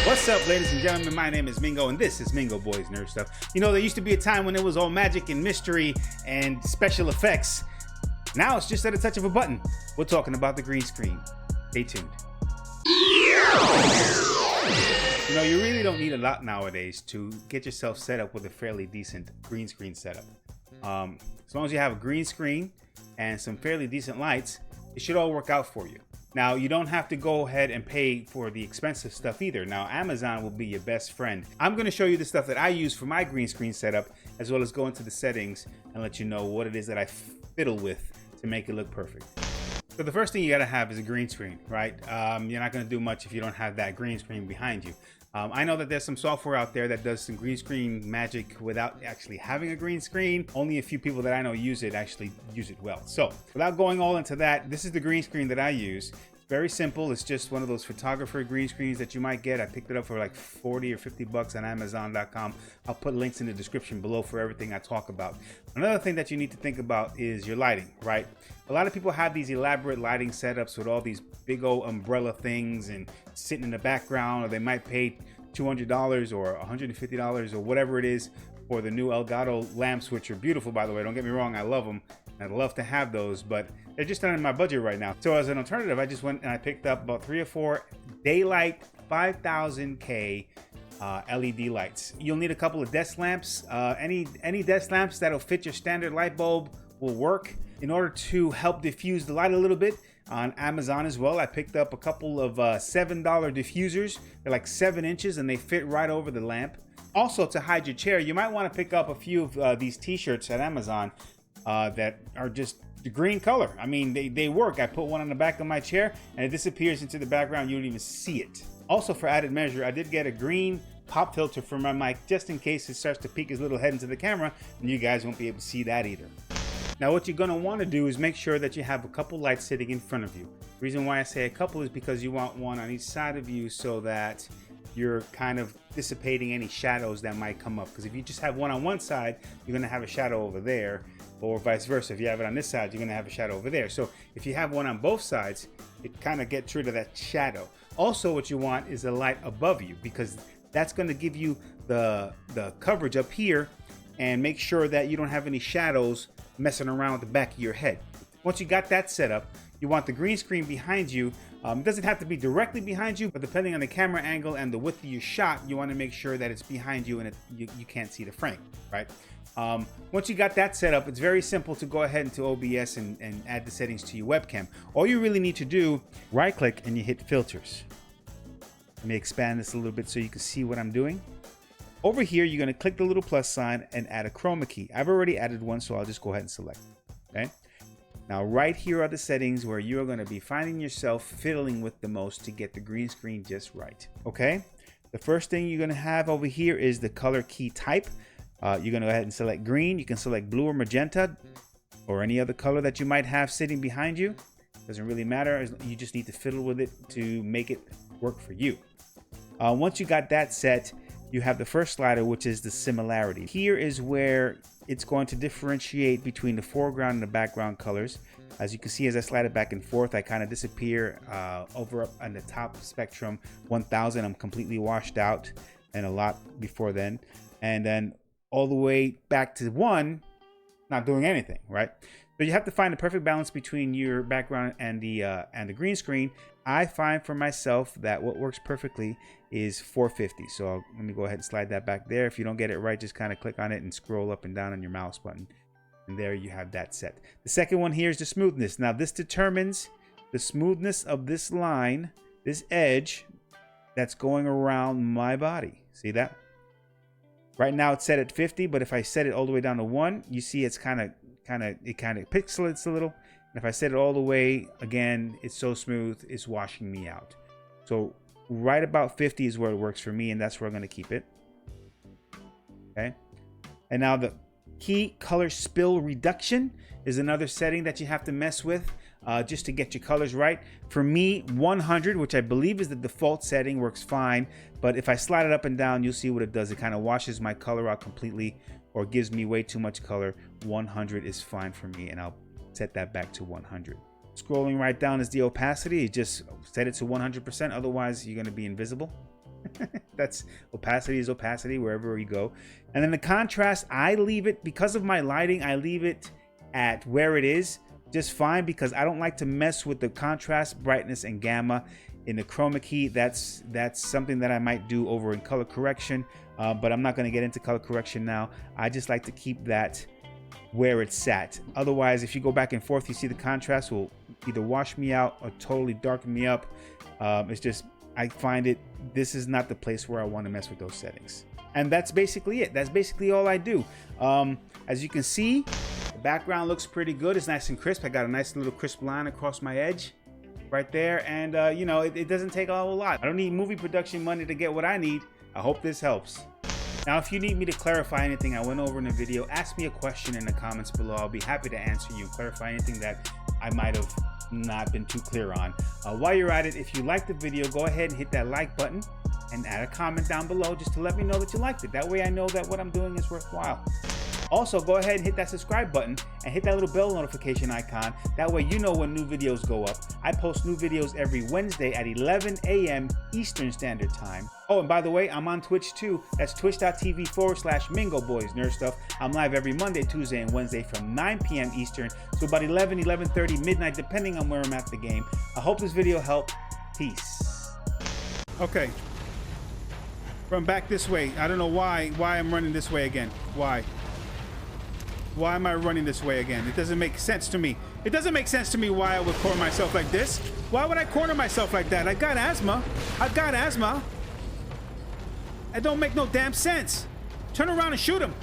What's up, ladies and gentlemen? My name is Mingo, and this is Mingo Boys Nerd Stuff. You know, there used to be a time when it was all magic and mystery and special effects. Now it's just at a touch of a button. We're talking about the green screen. Stay tuned. You know, you really don't need a lot nowadays to get yourself set up with a fairly decent green screen setup. As long as you have a green screen and some fairly decent lights, it should all work out for you. Now, you don't have to go ahead and pay for the expensive stuff either. Now, Amazon will be your best friend. I'm going to show you the stuff that I use for my green screen setup, as well as go into the settings and let you know what it is that I fiddle with to make it look perfect. So the first thing you got to have is a green screen, right? You're not going to do much if you don't have that green screen behind you. I know that there's some software out there that does some green screen magic without actually having a green screen. Only a few people that I know actually use it well. So without going all into that, this is the green screen that I use. It's very simple. It's just one of those photographer green screens that you might get. I picked it up for like 40 or 50 bucks on Amazon.com. I'll put links in the description below for everything I talk about. Another thing that you need to think about is your lighting, right? A lot of people have these elaborate lighting setups with all these big old umbrella things and sitting in the background, or they might pay $200 or $150 or whatever it is for the new Elgato lamps, which are beautiful, by the way. Don't get me wrong, I love them. I'd love to have those, but they're just not in my budget right now. So as an alternative, I just went and I picked up about 3 or 4 daylight 5000K LED lights. You'll need a couple of desk lamps. Any desk lamps that'll fit your standard light bulb will work. In order to help diffuse the light a little bit, on Amazon as well, I picked up a couple of $7 diffusers. They're like 7 inches and they fit right over the lamp. Also, to hide your chair, you might want to pick up a few of these t-shirts at Amazon that are just the green color. I mean, they work. I put one on the back of my chair and it disappears into the background. You don't even see it. Also, for added measure, I did get a green pop filter for my mic just in case it starts to peek his little head into the camera, and you guys won't be able to see that either. Now, what you're going to want to do is make sure that you have a couple lights sitting in front of you. The reason why I say a couple is because you want one on each side of you so that you're kind of dissipating any shadows that might come up. Because if you just have one on one side, you're going to have a shadow over there, or vice versa. If you have it on this side, you're going to have a shadow over there. So if you have one on both sides, it kind of gets rid of that shadow. Also, what you want is a light above you, because that's going to give you the coverage up here and make sure that you don't have any shadows messing around with the back of your head. Once you got that set up, you want the green screen behind you. It doesn't have to be directly behind you, but depending on the camera angle and the width of your shot, you want to make sure that it's behind you and you can't see the frame, right? Once you got that set up, it's very simple to go ahead into OBS and add the settings to your webcam. All you really need to do, right click and you hit filters. Let me expand this a little bit so you can see what I'm doing. Over here, you're going to click the little plus sign and add a chroma key. I've already added one, so I'll just go ahead and select it. Okay. Now, right here are the settings where you're going to be finding yourself fiddling with the most to get the green screen just right. Okay. The first thing you're going to have over here is the color key type. You're going to go ahead and select green. You can select blue or magenta or any other color that you might have sitting behind you. Doesn't really matter. You just need to fiddle with it to make it work for you. Once you got that set, you have the first slider, which is the similarity. Here is where it's going to differentiate between the foreground and the background colors. As you can see, as I slide it back and forth, I kind of disappear over up on the top spectrum. 1000, I'm completely washed out, and a lot before then. And then all the way back to 1, not doing anything, right? So you have to find the perfect balance between your background and the green screen. I find for myself that what works perfectly is 450. So let me go ahead and slide that back there. If you don't get it right, just kind of click on it and scroll up and down on your mouse button. And there you have that set. The second one here is the smoothness. Now this determines the smoothness of this line, this edge that's going around my body. See that? Right now it's set at 50, but if I set it all the way down to 1, you see it's kind of pixelates a little. And if I set it all the way, again, it's so smooth, it's washing me out. So right about 50 is where it works for me, and that's where I'm going to keep it. Okay. And now the key color spill reduction is another setting that you have to mess with just to get your colors right. For me, 100, which I believe is the default setting, works fine. But if I slide it up and down, you'll see what it does. It kind of washes my color out completely or gives me way too much color. 100 is fine for me, and I'll set that back to 100. Scrolling right down is the opacity. Just set it to 100%, otherwise you're going to be invisible. That's opacity is opacity wherever you go. And then the contrast, I leave it, because of my lighting, I leave it at where it is just fine, because I don't like to mess with the contrast, brightness, and gamma in the chroma key. That's something that I might do over in color correction, but I'm not going to get into color correction now. I just like to keep that where it's sat. Otherwise, if you go back and forth, you see the contrast will either wash me out or totally darken me up. It's just, I find this is not the place where I want to mess with those settings. And that's basically it. That's basically all I do. As you can see, the background looks pretty good. It's nice and crisp. I got a nice little crisp line across my edge right there. And you know, it doesn't take a whole lot. I don't need movie production money to get what I need. I hope this helps. Now, if you need me to clarify anything I went over in the video, ask me a question in the comments below. I'll be happy to answer you and clarify anything that I might have not been too clear on. While you're at it, if you liked the video, go ahead and hit that like button and add a comment down below just to let me know that you liked it. That way I know that what I'm doing is worthwhile. Also, go ahead and hit that subscribe button and hit that little bell notification icon. That way you know when new videos go up. I post new videos every Wednesday at 11 a.m. Eastern Standard Time. Oh, and by the way, I'm on Twitch too. That's twitch.tv/Mingo Boys Nerd Stuff. I'm live every Monday, Tuesday, and Wednesday from 9 p.m. Eastern. So about 11:30, midnight, depending on where I'm at the game. I hope this video helped. Peace. Okay. Run back this way. I don't know why I'm running this way again. Why? Why am I running this way again? It doesn't make sense to me. It doesn't make sense to me why I would corner myself like this. Why would I corner myself like that? I got asthma. I've got asthma. It don't make no damn sense. Turn around and shoot him.